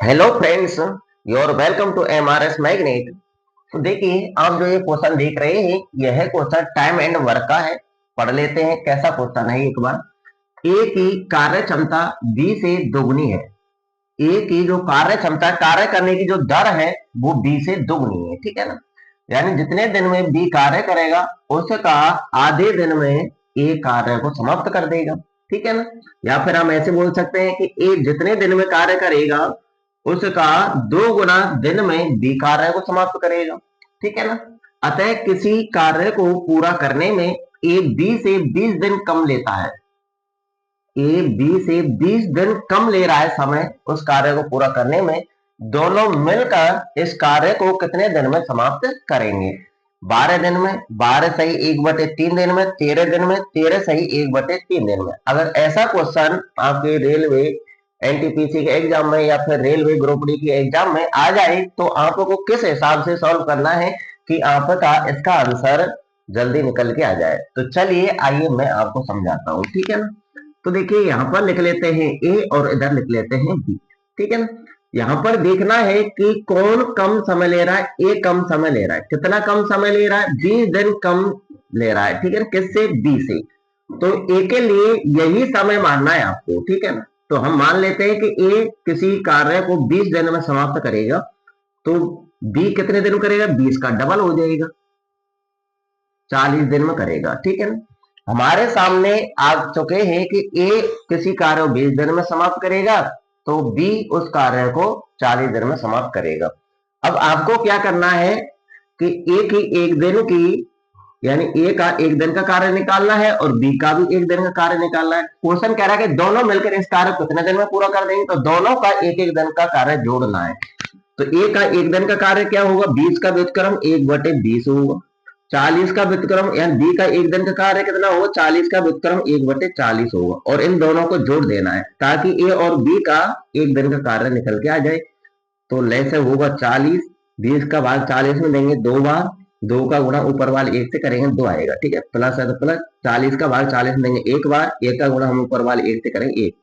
Hello friends, your welcome to MRS magnet. तो देखिए, आप जो ये क्वेश्चन देख रहे हैं, यह क्वेश्चन टाइम एंड वर्क का है। पढ़ लेते हैं कैसा क्वेश्चन है एक बार। ए की कार्य क्षमता बी से दोगुनी है। ए की जो कार्य क्षमता, कार्य करने की जो दर है, वो बी से दोगुनी है। ठीक है ना। यानी जितने दिन में बी कार्य करेगा, उसका आधे दिन में ए कार्य को समाप्त कर देगा। ठीक है ना। या फिर हम ऐसे बोल सकते हैं कि ए जितने दिन में कार्य करेगा, उसका 2 गुना दिन में बी कार्य को समाप्त करेगा। ठीक है ना। अतः किसी कार्य को पूरा करने में ए बी से 20 दिन कम लेता है। ए बी से 20 दिन कम ले रहा है समय उस कार्य को पूरा करने में। दोनों मिलकर इस कार्य को कितने दिन में समाप्त करेंगे? 12 दिन में। 12 सही 1/3 दिन में। 13 दिन में। 13 सही 1/3 दिन में। अगर ऐसा क्वेश्चन आपके रेलवे एनटीपीसी के एग्जाम में या फिर रेलवे ग्रुप डी के एग्जाम में आ जाए, तो आपको किस हिसाब से सॉल्व करना है कि आपका इसका आंसर जल्दी निकल के आ जाए। तो चलिए आइए मैं आपको समझाता हूँ। ठीक है ना। तो देखिए, यहाँ पर लिख लेते हैं ए और इधर लिख लेते हैं बी। ठीक है ना। यहाँ पर देखना है कि कौन कम समय ले रहा है। ए कम समय ले रहा है। कितना कम समय ले रहा है? 20 दिन कम ले रहा है। ठीक है ना। किससे? बी से। तो ए के लिए यही समय मानना है आपको। ठीक है ना। तो हम मान लेते हैं कि ए किसी कार्य को 20 दिन में समाप्त करेगा, तो बी कितने दिन में करेगा? 20 का डबल हो जाएगा, 40 दिन में करेगा। ठीक है ना। हमारे सामने आ चुके हैं कि ए किसी कार्य को 20 दिन में समाप्त करेगा, तो बी उस कार्य को 40 दिन में समाप्त करेगा। अब आपको क्या करना है कि ए की एक दिन की, यानी ए का एक दिन का कार्य निकालना है और बी का भी एक दिन का कार्य निकालना है। क्वेश्चन कह रहा है कि दोनों मिलकर इस कार्य को कितने दिन में पूरा कर देंगे, तो दोनों का एक एक दिन का कार्य जोड़ना है। तो ए का एक दिन का कार्य क्या होगा? 20 का व्युत्क्रम 1/20 होगा। 40 का व्युत्क्रम, यानी बी का एक दिन का कार्य कितना होगा? 40 का व्युत्क्रम 1/40 होगा। और इन दोनों को जोड़ देना है ताकि ए और बी का एक दिन का कार्य निकल के आ जाए। तो लेसे होगा 40, 20 का भाग 40 में देंगे 2 बार, 2 का गुणा ऊपर वाले 1 से करेंगे 2 आएगा। ठीक है। प्लस है तो प्लस, 40 का भाग 40 में देंगे 1 बार, 1 का गुणा हम ऊपर वाले 1 से करेंगे 1।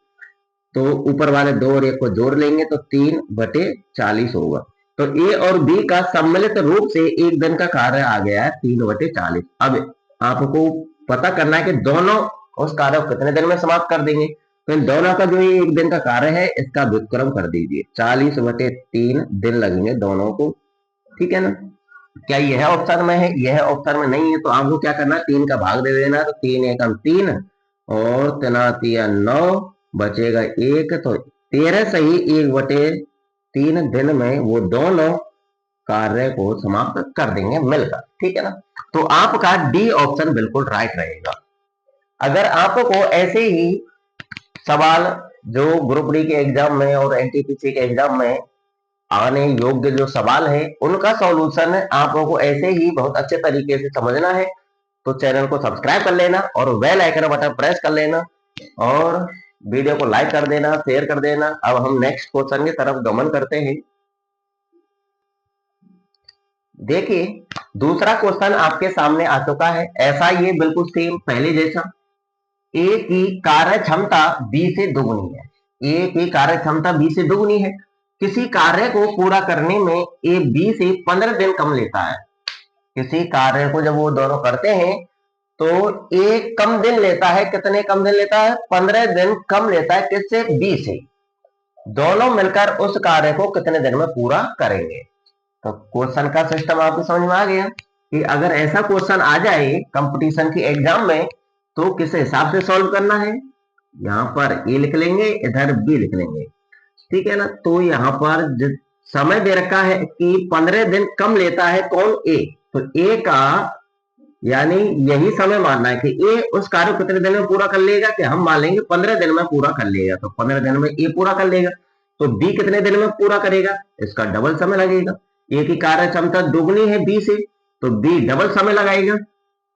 तो ऊपर वाले 2 और 1 को जोड़ लेंगे तो 3/40 होगा। तो ए और बी का सम्मिलित रूप से एक दिन का कार्य आ गया है 3/40। अब आपको पता करना है कि दोनों उस कार्य को कितने दिन में समाप्त कर देंगे। तो इन दोनों का जो ये एक दिन का कार्य है, इसका व्युत्क्रम कर दीजिए। 40/3 दिन लगेंगे दोनों को। ठीक है ना। क्या यह ऑप्शन में है? यह ऑप्शन में नहीं है, तो आपको क्या करना है? 3 का भाग दे देना। तो 3 एकम 3 और 3×9 बचेगा 1। तो 13 सही 1/3 दिन में वो दोनों कार्य को समाप्त कर देंगे मिलकर। ठीक है ना। तो आपका डी ऑप्शन बिल्कुल राइट रहेगा। अगर आपको ऐसे ही सवाल जो ग्रुप डी के एग्जाम में और एनटीपीसी के एग्जाम में आने योग्य जो सवाल है, उनका सॉल्यूशन आपको ऐसे ही बहुत अच्छे तरीके से समझना है, तो चैनल को सब्सक्राइब कर लेना और बेल आइकन बटन प्रेस कर लेना और वीडियो को लाइक कर देना, शेयर कर देना। अब हम नेक्स्ट क्वेश्चन की तरफ गमन करते हैं। देखिए, दूसरा क्वेश्चन आपके सामने आ चुका है। ऐसा ये बिल्कुल सेम पहले जैसा। ए की कार्य क्षमता बी से दोगुनी है। ए की कार्य क्षमता बी से दोगुनी है। किसी कार्य को पूरा करने में ए बी से 15 दिन कम लेता है। किसी कार्य को जब वो दोनों करते हैं, तो ए कम दिन लेता है। कितने कम दिन लेता है? 15 दिन कम लेता है। किससे? बी से। दोनों मिलकर उस कार्य को कितने दिन में पूरा करेंगे? तो क्वेश्चन का सिस्टम आपको समझ में आ गया कि अगर ऐसा क्वेश्चन आ जाए कंपटीशन की एग्जाम में, तो किस हिसाब से सॉल्व करना है? यहाँ पर ए लिख लेंगे, इधर बी लिख लेंगे। ठीक है ना। तो यहाँ पर समय दे रखा है कि 15 दिन कम लेता है कौन? ए। तो ए का यानी यही समय मानना है कि ए उस कार्य को कितने दिन में पूरा कर लेगा, कि हम मान लेंगे 15 दिन में पूरा कर लेगा। तो 15 दिन में ए पूरा कर लेगा। तो बी कितने दिन में पूरा करेगा? इसका डबल समय लगेगा। ए की कार्य क्षमता दोगुनी है बी से, तो बी डबल समय लगाएगा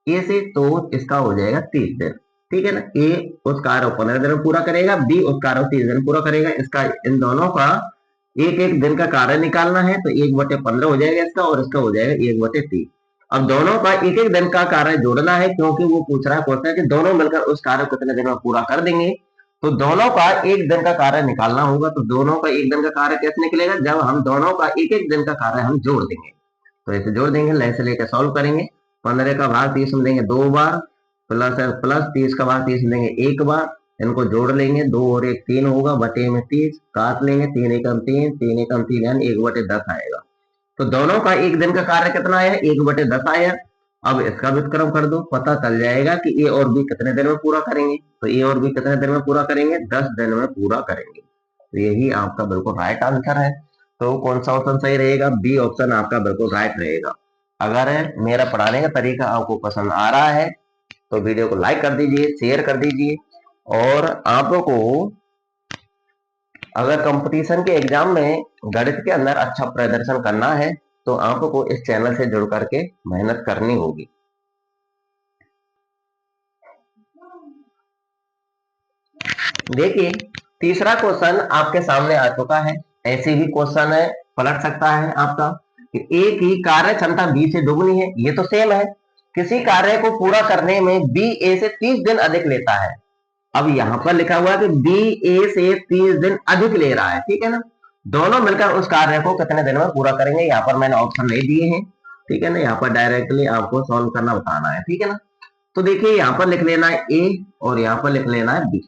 ए से, तो इसका हो जाएगा 30 दिन। ठीक है ना। ए उस कार्य को 15 दिन में पूरा करेगा, बी उस कार्य को 30 दिन में पूरा करेगा। इसका इन दोनों का एक एक दिन का कार्य निकालना है, तो 1/15 हो जाएगा इसका, और इसका हो जाएगा 1/30। अब दोनों का एक एक दिन का कार्य जोड़ना है, क्योंकि वो पूछ रहा है क्वेश्चन कि दोनों मिलकर उस कार्य को कितने दिन में पूरा कर देंगे। तो दोनों का एक दिन का कार्य निकालना होगा। तो दोनों का एक दिन का कार्य कैसे निकलेगा, जब हम दोनों का एक एक दिन का कार्य हम जोड़ देंगे। तो ऐसे जोड़ देंगे, लय से लेकर सॉल्व करेंगे। 15 का भाग 30 में देंगे 2 बार, प्लस 30 का भाग 30 में देंगे 1 बार। इनको जोड़ लेंगे, 2 और 1 3 होगा, बटे में 30 काट लेंगे, 3 एकम 3, 3 एकम 3 यानी 1/10 आएगा। तो दोनों का एक दिन का कार्य कितना आया, 1/10 आया। अब इसका व्युत्क्रम कर दो, पता चल जाएगा कि ए और बी कितने दिन में पूरा करेंगे। तो ए और बी कितने दिन में पूरा करेंगे, 10 दिन में पूरा करेंगे। तो यही आपका बिल्कुल राइट आंसर है। तो कौन सा ऑप्शन सही रहेगा, बी ऑप्शन आपका बिल्कुल राइट रहेगा। अगर मेरा पढ़ाने का तरीका आपको पसंद आ रहा है तो वीडियो को लाइक कर दीजिए, शेयर कर दीजिए। और आपको अगर कंपटीशन के एग्जाम में गणित के अंदर अच्छा प्रदर्शन करना है तो आपको इस चैनल से जुड़ करके मेहनत करनी होगी। देखिए तीसरा क्वेश्चन आपके सामने आ चुका है। ऐसे भी क्वेश्चन है, पलट सकता है आपका कि ए की कार्य क्षमता बी से दोगुनी है। ये तो सेम है, किसी कार्य को पूरा करने में बी ए से 30 दिन अधिक लेता है। अब यहां पर लिखा हुआ है कि बी ए से 30 दिन अधिक ले रहा है, ठीक है ना। दोनों मिलकर उस कार्य को कितने दिन में पूरा करेंगे। यहाँ पर मैंने ऑप्शन नहीं दिए हैं, ठीक है ना। यहाँ पर डायरेक्टली आपको सॉल्व करना बताना है, ठीक है ना। तो देखिए यहाँ पर लिख लेना है ए और यहाँ पर लिख लेना है बी।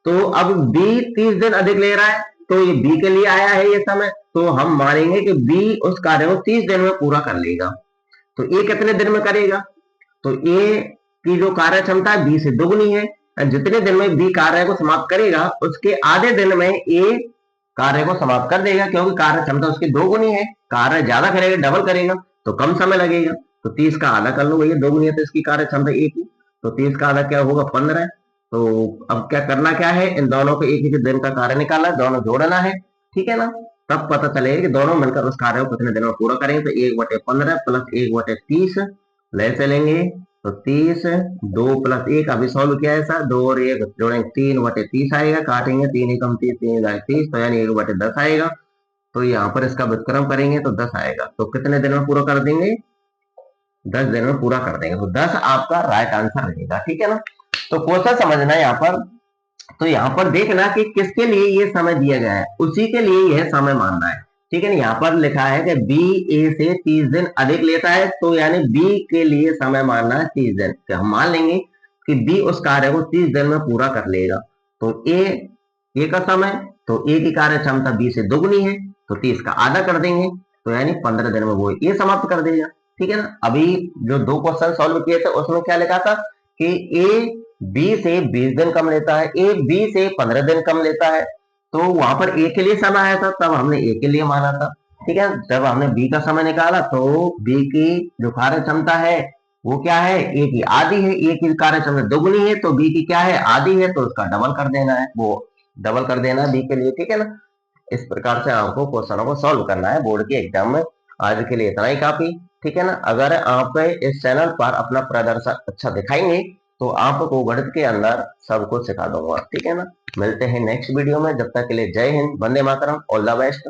तो अब बी 30 दिन अधिक ले रहा है, तो ये बी के लिए आया है ये समय। तो हम मानेंगे कि बी उस कार्य को 30 दिन में पूरा कर लेगा। तो ए कितने दिन में करेगा, तो ए की जो कार्य क्षमता है बी से दोगुनी है। जितने दिन में बी कार्य को समाप्त करेगा उसके आधे दिन में ए कार्य को समाप्त कर देगा, क्योंकि कार्य क्षमता उसकी दोगुनी है। कार्य ज्यादा करेगा, डबल करेगा तो कम समय लगेगा। तो 30 का आधा कर लो भैया, दोगुनी है तो इसकी कार्य क्षमता ए की, तो 30 का आधा क्या होगा 15। तो अब क्या करना क्या है, इन दोनों को एक ही दिन का कार्य निकालना है, दोनों जोड़ना है, ठीक है ना। तब पता चलेगा कि दोनों मिलकर उस कार्य को कितने दिन में पूरा करेंगे। तो 1/15 प्लस 1/30 ले चलेंगे। तो 30, 2 + 1 अभी सॉल्व किया है सर, 2 और 1 जोड़ेंगे 3/30 आएगा, काटेंगे 3 एकम 30, 3 30 तो यानी 1/10 आएगा। तो यहाँ पर इसका व्युत्क्रम करेंगे तो 10 आएगा। तो कितने दिन में पूरा कर देंगे, 10 दिन में पूरा कर देंगे। तो 10 आपका राइट आंसर रहेगा, ठीक है ना। तो क्वेश्चन समझना यहाँ पर, तो यहाँ पर देखना कि किसके लिए ये समय दिया गया है, उसी के लिए यह समय मानना है, ठीक है ना। यहाँ पर लिखा है कि बी ए से 30 दिन अधिक लेता है, तो यानी बी के लिए समय मानना है 30 दिन। तो हम मान लेंगे कि बी उस कार्य को 30 दिन में पूरा कर लेगा। तो ए का समय, तो ए की कार्य क्षमता बी से दोगुनी है, तो 30 का आधा कर देंगे, तो यानी 15 दिन में वो ये समाप्त कर देगा, ठीक है ना। अभी जो 2 क्वेश्चन सॉल्व किए थे उसमें क्या लिखा था कि ए बी से 20 दिन कम लेता है, ए बी से 15 दिन कम लेता है। तो वहां पर ए के लिए समय आया था, तब हमने ए के लिए माना था, ठीक है। जब हमने बी का समय निकाला तो बी की जो कार्य क्षमता है वो क्या है, ए की आधी है। ए की कार्य क्षमता दोगुनी है तो बी की क्या है, आधी है, तो उसका डबल कर देना है, वो डबल कर देना है बी के लिए, ठीक है ना। इस प्रकार से आपको क्वेश्चनों को सॉल्व करना है बोर्ड के एग्जाम में। आज के लिए इतना ही काफी, ठीक है ना। अगर आप इस चैनल पर अपना प्रदर्शन अच्छा दिखाएंगे तो आपको गणित के अंदर सब कुछ सिखा दूंगा, ठीक है ना। मिलते हैं नेक्स्ट वीडियो में, जब तक के लिए जय Hind, Vande Mataram, all the best.